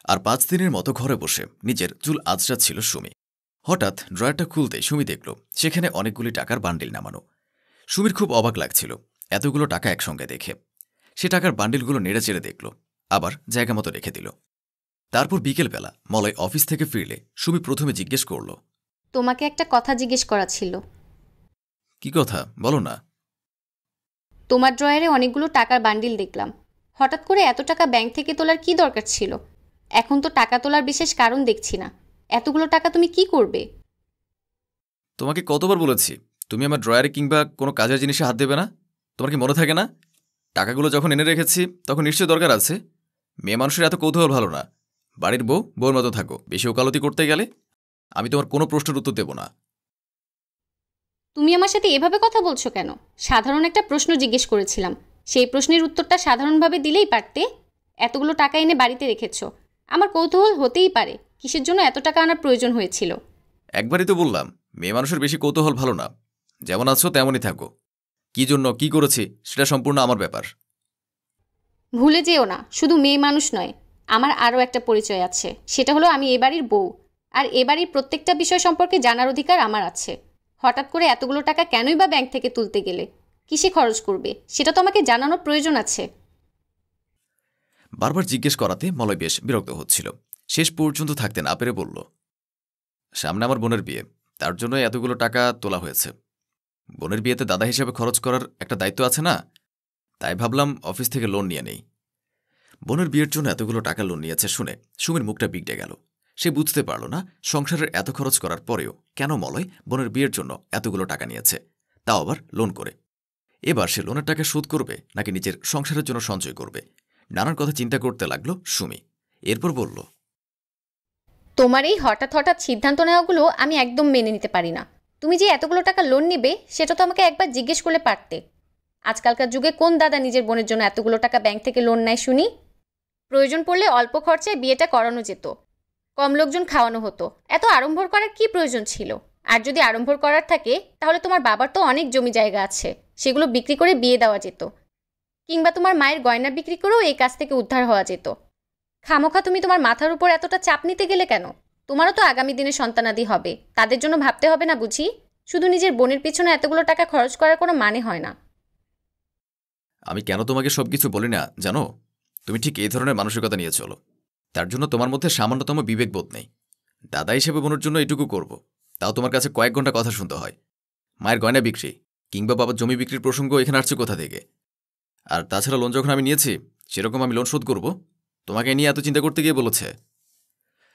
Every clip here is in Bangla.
আর 5 দিনের মতো ঘরে বসে নিজের চুল আঁচড়াচ্ছিল সুমি। হঠাৎ ড্রয়ারটা খুলতেই সুমি দেখল সেখানে অনেকগুলি টাকার বান্ডিল নামানো। সুমির খুব অবাক লাগছিল এতগুলো টাকা একসঙ্গে দেখে। সে টাকার বান্ডিলগুলো নেড়েচেড়ে দেখল, আবার জায়গা মতো রেখে দিল। তারপর বিকেলবেলা মলয় অফিস থেকে ফিরলে সুমি প্রথমে জিজ্ঞেস করল, তোমাকে একটা কথা জিজ্ঞেস করা ছিল। কি কথা বলো না। তোমার ড্রয়ারে অনেকগুলো টাকার বান্ডিল দেখলাম। হঠাৎ করে এত টাকা ব্যাংক থেকে তোলার কি দরকার ছিল? এখন তো টাকা তোলার বিশেষ কারণ দেখছি না। এতগুলো টাকা তুমি কি করবে? তোমাকে কতবার বলেছি তুমি আমার ড্রয়ারে কিংবা কোনো কাজের জিনিসে হাত দেবে না? তোমার কি মনে থাকে না? টাকাগুলো যখন এনে রেখেছি তখন নিশ্চয়ই দরকার আছে। মেয়ে মানুষের এত কৌতূহল ভালো না। বাড়ির বউর মতো থাকো। বেশি ওকালতি করতে গেলে আমি তোমার কোনো প্রশ্নের উত্তর দেব না। তুমি আমার সাথে এভাবে কথা বলছো কেন? সাধারণ একটা প্রশ্ন জিজ্ঞেস করেছিলাম, সেই প্রশ্নের উত্তরটা সাধারণভাবে দিলেই পারতে। এতগুলো টাকা এনে বাড়িতে রেখেছো, আমার কৌতূহল হতেই পারে কিসের জন্য এত টাকা আনার প্রয়োজন হয়েছিল। একবারই তো বললাম মেয়ে মানুষের বেশি কৌতূহল ভালো না। যেমন আছো তেমনই থাকো। কি জন্য কি করেছি সেটা সম্পূর্ণ আমার ব্যাপার। ভুলে যেও না, শুধু মেয়ে মানুষ নয়, আমার আরও একটা পরিচয় আছে। সেটা হলো আমি এ বাড়ির বউ, আর এ বাড়ির প্রত্যেকটা বিষয় সম্পর্কে জানার অধিকার আমার আছে। হঠাৎ করে এতগুলো টাকা কেনই বা ব্যাংক থেকে তুলতে গেলে? কিসে খরচ করবে সেটা তো আমাকে জানানোর প্রয়োজন আছে। বারবার জিজ্ঞেস করাতে মলয় বেশ বিরক্ত হচ্ছিল। শেষ পর্যন্ত থাকতে না পেরে বলল, সামনে আমার বোনের বিয়ে, তার জন্য এতগুলো টাকা তোলা হয়েছে। বোনের বিয়েতে দাদা হিসেবে খরচ করার একটা দায়িত্ব আছে না? তাই ভাবলাম অফিস থেকে লোন নিয়ে নেই। বোনের বিয়ের জন্য এতগুলো টাকা লোন নিয়েছে শুনে সুমির মুখটা বিগড়ে গেল। সে বুঝতে পারল না সংসারের এত খরচ করার পরেও কেন মলয় বোনের বিয়ের জন্য এতগুলো টাকা নিয়েছে, তাও আবার লোন করে। এবার সে লোনের টাকা শোধ করবে নাকি নিজের সংসারের জন্য সঞ্চয় করবে, নানান কথা চিন্তা করতে লাগল সুমি। এরপর বলল, তোমার এই হঠাৎ হঠাৎ সিদ্ধান্ত নেওয়াগুলো আমি একদম মেনে নিতে পারি না। তুমি যে এতগুলো টাকা লোন নেবে সেটা তো আমাকে একবার জিজ্ঞেস করলে পারতে। আজকালকার যুগে কোন দাদা নিজের বোনের জন্য এতগুলো টাকা ব্যাংক থেকে লোন নেয় শুনি? প্রয়োজন পড়লে অল্প খরচায় বিয়েটা করানো যেত, কম লোকজন খাওয়ানো হতো। এত আড়ম্বর করার কি প্রয়োজন ছিল? আর যদি আড়ম্বর করার থাকে তাহলে তোমার বাবার তো অনেক জমি জায়গা আছে, সেগুলো বিক্রি করে বিয়ে দেওয়া যেত। কিংবা তোমার মায়ের গয়না বিক্রি করেও এই কাজ থেকে উদ্ধার হওয়া যেত। খামোখা তুমি তোমার মাথার উপর এতটা চাপ নিতে গেলে কেন? তোমারও তো আগামী দিনে সন্তানাদি হবে, তাদের জন্য ভাবতে হবে না বুঝি? শুধু নিজের বোনের পিছনে এতগুলো টাকা খরচ করার কোনো মানে হয় না। আমি কেন তোমাকে সবকিছু বলি না জানো? তুমি ঠিক এই ধরনের মানসিকতা নিয়ে চলো। তার জন্য তোমার মধ্যে সামান্যতম বিবেকবোধ নেই। দাদা হিসেবে বোনের জন্য এটুকু করব, তাও তোমার কাছে কয়েক ঘন্টা কথা শুনতে হয়। মায়ের গয়না বিক্রি কিংবা বাবার জমি বিক্রির প্রসঙ্গ এখানে আসছে কোথা থেকে? আর তাছাড়া লোন যখন আমি নিয়েছি সেরকম আমি লোন শোধ করব? তোমাকে নিয়ে এত চিন্তা করতে গিয়ে বলেছে।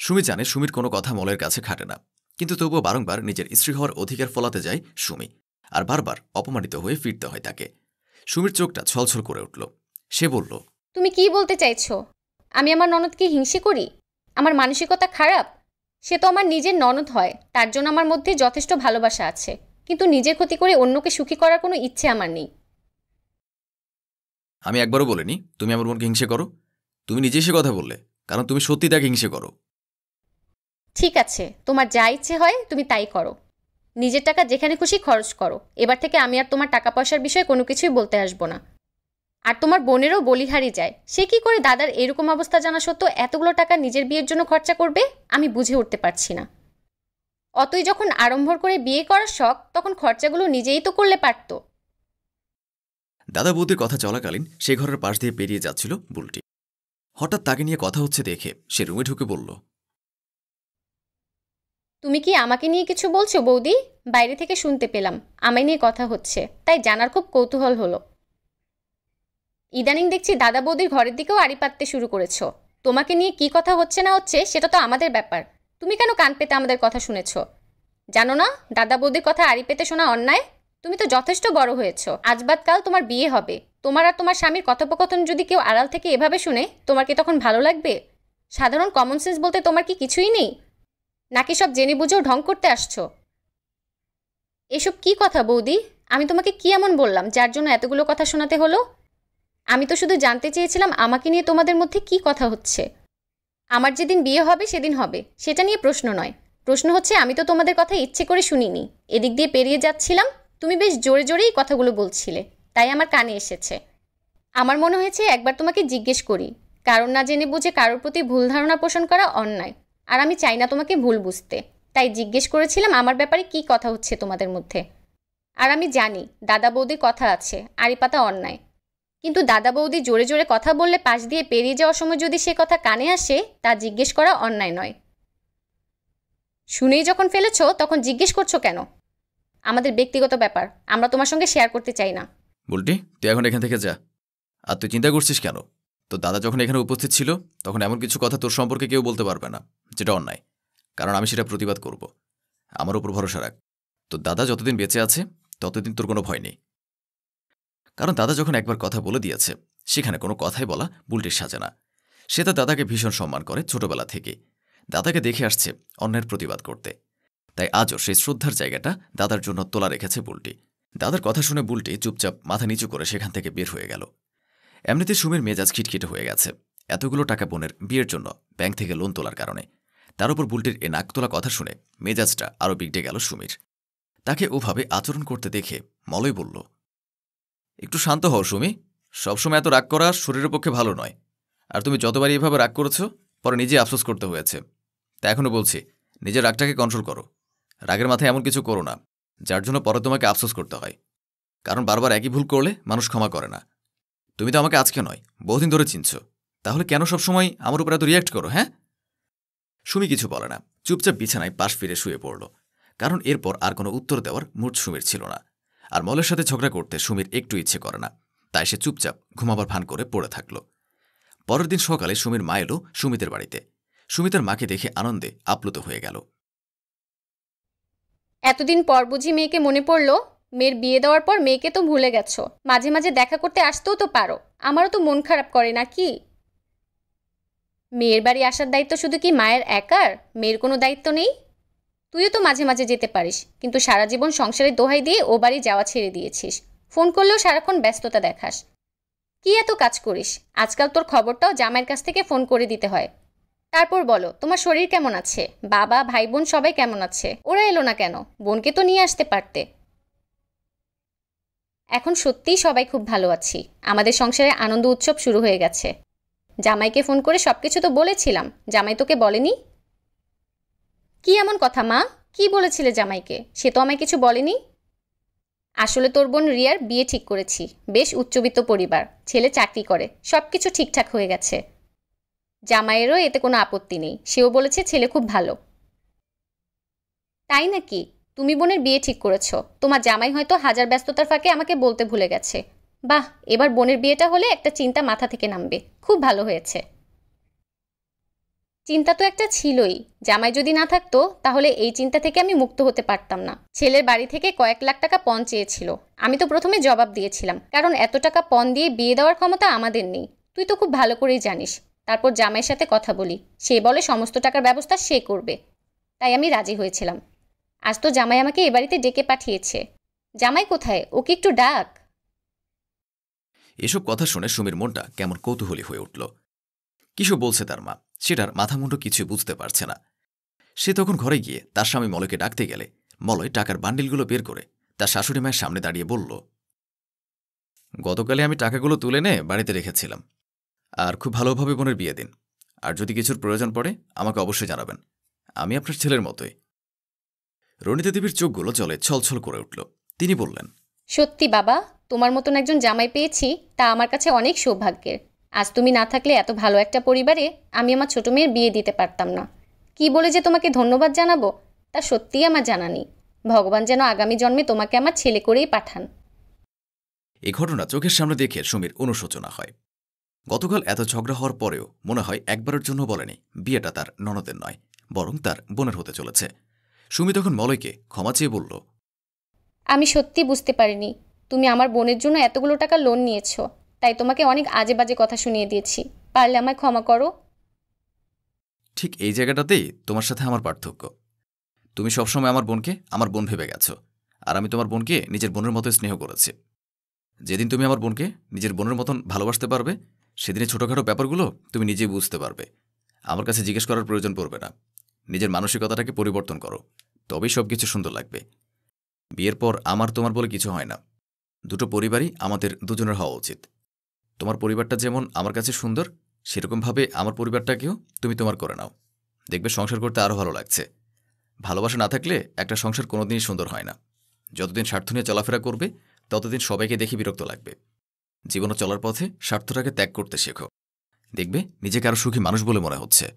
সুমি জানে সুমির কোনো কথা মলের কাছে খাটে না, কিন্তু তবুও বারংবার নিজের স্ত্রী হওয়ার অধিকার ফলাতে যায় সুমি, আর বারবার অপমানিত হয়ে ফিরতে হয় তাকে। সুমির চোখটা ছলছল করে উঠল। সে বলল, তুমি কি বলতে চাইছো? আমি আমার ননদকে হিংসে করি? আমার মানসিকতা খারাপ? সে তো আমার নিজের ননদ হয়, তার জন্য আমার মধ্যে যথেষ্ট ভালোবাসা আছে, কিন্তু নিজের ক্ষতি করে অন্যকে সুখী করার কোনো ইচ্ছে আমার নেই। আমি একবারও বলিনি তুমি আমার বোনকে হিংসে করো। তুমি নিজে এসে কথা বললে, কারণ তুমি সত্যি তাকে হিংসে করো। ঠিক আছে, তোমার যা ইচ্ছে হয় তুমি তাই করো। নিজের টাকা যেখানে খুশি খরচ করো। এবার থেকে আমি আর তোমার টাকা পয়সার বিষয়ে কোনো কিছুই বলতে আসবো না। আর তোমার বোনেরও বলিহারি যায়, সে কি করে দাদার এরকম অবস্থা জানা সত্ত্বেও এতগুলো টাকা নিজের বিয়ের জন্য খরচা করবে আমি বুঝে উঠতে পারছি না। অতই যখন আড়ম্বর করে বিয়ে করার শখ, তখন খরচাগুলো নিজেই তো করলে পারত। দাদা বৌদির কথা চলাকালীন সে ঘরের পাশ দিয়ে পেরিয়ে যাচ্ছিল বুলটি। হঠাৎ তাকে নিয়ে কথা হচ্ছে দেখে সে রুমে ঢুকে বলল, তুমি কি আমাকে নিয়ে কিছু বলছো বৌদি? বাইরে থেকে শুনতে পেলাম আমায় নিয়ে কথা হচ্ছে, তাই জানার খুব কৌতূহল হলো। ইদানিং দেখছি দাদা বৌদির ঘরের দিকেও আড়ি পাততে শুরু করেছো। তোমাকে নিয়ে কি কথা হচ্ছে না হচ্ছে সেটা তো আমাদের ব্যাপার। তুমি কেন কান পেতে আমাদের কথা শুনেছ? জানো না দাদা বৌদির কথা আড়ি পেতে শোনা অন্যায়? তুমি তো যথেষ্ট বড় হয়েছ, আজ বাদ কাল তোমার বিয়ে হবে। তোমার আর তোমার স্বামীর কথোপকথন যদি কেউ আড়াল থেকে এভাবে শুনে, তোমার কি তখন ভালো লাগবে? সাধারণ কমন সেন্স বলতে তোমার কি কিছুই নেই? নাকি সব জেনে বুঝেও ঢং করতে আসছো? এসব কি কথা বৌদি? আমি তোমাকে কি এমন বললাম যার জন্য এতগুলো কথা শোনাতে হলো? আমি তো শুধু জানতে চেয়েছিলাম আমাকে নিয়ে তোমাদের মধ্যে কি কথা হচ্ছে। আমার যেদিন বিয়ে হবে সেদিন হবে, সেটা নিয়ে প্রশ্ন নয়। প্রশ্ন হচ্ছে আমি তো তোমাদের কথা ইচ্ছে করে শুনিনি। এদিক দিয়ে পেরিয়ে যাচ্ছিলাম, তুমি বেশ জোরে জোরেই কথাগুলো বলছিলে, তাই আমার কানে এসেছে। আমার মনে হয়েছে একবার তোমাকে জিজ্ঞেস করি, কারণ না জেনে বুঝে কারোর প্রতি ভুল ধারণা পোষণ করা অন্যায়, আর আমি চাই না তোমাকে ভুল বুঝতে। তাই জিজ্ঞেস করেছিলাম আমার ব্যাপারে কি কথা হচ্ছে তোমাদের মধ্যে। আর আমি জানি দাদা বৌদির কথা আছে, আড়ি পাতা অন্যায়, কিন্তু দাদা বৌদি জোরে জোরে কথা বললে পাশ দিয়ে পেরিয়ে যাওয়ার সময় যদি সে কথা কানে আসে, তা জিজ্ঞেস করা অন্যায় নয়। শুনেই যখন ফেলেছো তখন জিজ্ঞেস করছো কেন? আমাদের ব্যক্তিগত ব্যাপার, আমরা তোমার সঙ্গে শেয়ার করতে চাই না। বুলটি, তুই এখন এখান থেকে যা। আর তুই চিন্তা করছিস কেন? তো দাদা যখন এখানে উপস্থিত ছিল তখন এমন কিছু কথা তোর সম্পর্কে কেউ বলতে পারবে না যেটা অন্যায়, কারণ আমি সেটা প্রতিবাদ করব। আমার উপর ভরসা রাখ। তো দাদা যতদিন বেঁচে আছে ততদিন তোর কোনো ভয় নেই, কারণ দাদা যখন একবার কথা বলে দিয়েছে সেখানে কোনো কথাই বলা বুলটির সাজে না। সে তার দাদাকে ভীষণ সম্মান করে ছোটবেলা থেকে, দাদাকে দেখে আসছে অন্যের প্রতিবাদ করতে। তাই আজও সেই শ্রদ্ধার জায়গাটা দাদার জন্য তোলা রেখেছে বুলটি। দাদার কথা শুনে বুলটি চুপচাপ মাথা নিচু করে সেখান থেকে বের হয়ে গেল। এমনিতে সুমির মেজাজ খিটখিটে হয়ে গেছে এতগুলো টাকা বোনের বিয়ের জন্য ব্যাংক থেকে লোন তোলার কারণে। তার উপর বুলটির এ নাক তোলা কথা শুনে মেজাজটা আরও বিগড়ে গেল সুমির। তাকে ওভাবে আচরণ করতে দেখে মলয় বলল, একটু শান্ত হও সুমি, সবসময় এত রাগ করা শরীরের পক্ষে ভালো নয়। আর তুমি যতবারই এভাবে রাগ করেছ পরে নিজে আফসোস করতে হয়েছে। তা এখনও বলছি, নিজের রাগটাকে কন্ট্রোল করো। রাগের মাথায় এমন কিছু করো না যার জন্য পরে তোমাকে আফসোস করতে হয়, কারণ বারবার একই ভুল করলে মানুষ ক্ষমা করে না। তুমি তো আমাকে আজকে নয় বহুদিন ধরে চিনছ, তাহলে কেন সবসময় আমার উপর এত রিয়্যাক্ট করো? হ্যাঁ? সুমি কিছু বলে না, চুপচাপ বিছানায় পাশ ফিরে শুয়ে পড়ল, কারণ এরপর আর কোনো উত্তর দেওয়ার মুড সুমির ছিল না। আর মলের সাথে ঝগড়া করতে সুমির একটু ইচ্ছে করে না, তাই সে চুপচাপ ঘুমাবার ভান করে পড়ে থাকল। পরের দিন সকালে সুমির মা এলো সুমিতের বাড়িতে। সুমিতার মাকে দেখে আনন্দে আপ্লুত হয়ে গেল। এতদিন পর বুঝি মেয়েকে মনে পড়লো? মেয়ের বিয়ে দেওয়ার পর মেয়েকে তো ভুলে গেছো, মাঝে মাঝে দেখা করতে আসতেও তো পারো, আমারও তো মন খারাপ করে না কি? মেয়ের বাড়ি আসার দায়িত্ব শুধু কি মায়ের একার? মেয়ের কোনো দায়িত্ব নেই? তুইও তো মাঝে মাঝে যেতে পারিস, কিন্তু সারা জীবন সংসারের দোহাই দিয়ে ও বাড়ি যাওয়া ছেড়ে দিয়েছিস। ফোন করলেও সারাক্ষণ ব্যস্ততা দেখাস। কি এত কাজ করিস? আজকাল তোর খবরটাও জামাইয়ের কাছ থেকে ফোন করে দিতে হয়। তারপর বলো, তোমার শরীর কেমন আছে? বাবা ভাই বোন সবাই কেমন আছে? ওরা এলো না কেন? বোনকে তো নিয়ে আসতে পারতে। এখন সত্যিই সবাই খুব ভালো আছি, আমাদের সংসারে আনন্দ উৎসব শুরু হয়ে গেছে। জামাইকে ফোন করে সবকিছু তো বলেছিলাম, জামাই তোকে বলেনি? কি এমন কথা মা? কি বলেছিলে জামাইকে? সে তো আমায় কিছু বলেনি। আসলে তোর বোন রিয়ার বিয়ে ঠিক করেছি, বেশ উচ্চবিত্ত পরিবার, ছেলে চাকরি করে, সবকিছু ঠিকঠাক হয়ে গেছে। জামাইয়েরও এতে কোনো আপত্তি নেই, সেও বলেছে ছেলে খুব ভালো। তাই নাকি? তুমি বোনের বিয়ে ঠিক করেছো, তোমার জামাই হয়তো হাজার ব্যস্ততার ফাঁকে আমাকে বলতে ভুলে গেছে। বাহ, এবার বোনের বিয়েটা হলে একটা চিন্তা মাথা থেকে নামবে, খুব ভালো হয়েছে। চিন্তা তো একটা ছিলই, জামাই যদি না থাকতো তাহলে এই চিন্তা থেকে আমি মুক্ত হতে পারতাম না। ছেলের বাড়ি থেকে কয়েক লাখ টাকা পণ চেয়েছিল, আমি তো প্রথমে জবাব দিয়েছিলাম, কারণ এত টাকা পণ দিয়ে বিয়ে দেওয়ার ক্ষমতা আমাদের নেই, তুই তো খুব ভালো করেই জানিস। তারপর জামাইয়ের সাথে কথা বলি, সে বলে সমস্ত টাকার ব্যবস্থা সে করবে, তাই আমি রাজি হয়েছিলাম। আজ তো জামাই আমাকে এ বাড়িতে ডেকে পাঠিয়েছে। জামাই কোথায়? ওকে একটু ডাক। এসব কথা শুনে সুমির মনটা কেমন কৌতূহলী হয়ে উঠল। কিসব বলছে তার মা সেটার মাথামুন্ডু কিছুই বুঝতে পারছে না। সে তখন ঘরে গিয়ে তার স্বামী মলয়কে ডাকতে গেলে মলয় টাকার বান্ডিলগুলো বের করে তার শাশুড়ি মায়ের সামনে দাঁড়িয়ে বলল, গতকালে আমি টাকাগুলো তুলে নে বাড়িতে রেখেছিলাম, আর খুব ভালোভাবে বোনের বিয়ে দিন। আর যদি কিছুর প্রয়োজন পড়ে আমাকে অবশ্যই জানাবেন, আমি আপনার ছেলের মতোই। রণিতা দেবীর চোখগুলো জলে ছলছল করে উঠল। তিনি বললেন, সত্যি বাবা, তোমার মতন একজন জামাই পেয়েছি, তা আমার কাছে অনেক সৌভাগ্যের। আজ তুমি না থাকলে এত ভালো একটা পরিবারে আমি আমার ছোট মেয়ের বিয়ে দিতে পারতাম না। কি বলে যে তোমাকে ধন্যবাদ জানাবো তা সত্যিই আমার জানা নেই। ভগবান যেন আগামী জন্মে তোমাকে আমার ছেলে করেই পাঠান। এই ঘটনা চোখের সামনে দেখে সুমির অনুশোচনা হয়। গতকাল এত ঝগড়া হওয়ার পরেও মনে হয় একবারের জন্য বলেনি বিয়েটা তার ননদের নয়, বরং তার বোনের হতে চলেছে। সুমি তখন মলয়কে ক্ষমা চেয়ে বলল, আমি সত্যি বুঝতে পারিনি তুমি আমার বোনের জন্য এতগুলো টাকা লোন নিয়েছো, তাই তোমাকে অনেক আজে বাজে কথা শুনিয়ে দিয়েছি, পারলে আমায় ক্ষমা করো। ঠিক এই জায়গাটাতেই তোমার সাথে আমার পার্থক্য। তুমি সবসময় আমার বোনকে আমার বোন ভেবে গেছ, আর আমি তোমার বোনকে নিজের বোনের মতো স্নেহ করেছি। যেদিন তুমি আমার বোনকে নিজের বোনের মতন ভালোবাসতে পারবে সেদিনে ছোটোখাটো ব্যাপারগুলো তুমি নিজেই বুঝতে পারবে। আমার কাছে জিজ্ঞেস করার প্রয়োজন পড়বে না। নিজের মানসিকতাটাকে পরিবর্তন করো, তবেই সব কিছু সুন্দর লাগবে। বিয়ের পর আমার তোমার বলে কিছু হয় না, দুটো পরিবারই আমাদের দুজনের হওয়া উচিত। তোমার পরিবারটা যেমন আমার কাছে সুন্দর, সেরকমভাবে আমার পরিবারটাকেও তুমি তোমার করে নাও। দেখবে সংসার করতে আরও ভালো লাগছে। ভালোবাসা না থাকলে একটা সংসার কোনোদিনই সুন্দর হয় না। যতদিন স্বার্থ নিয়ে চলাফেরা করবে ততদিন সবাইকে দেখে বিরক্ত লাগবে। জীবনে চলার পথে স্বার্থটাকে ত্যাগ করতে শেখো। দেখবে নিজেকে আরও সুখী মানুষ বলে মনে হচ্ছে।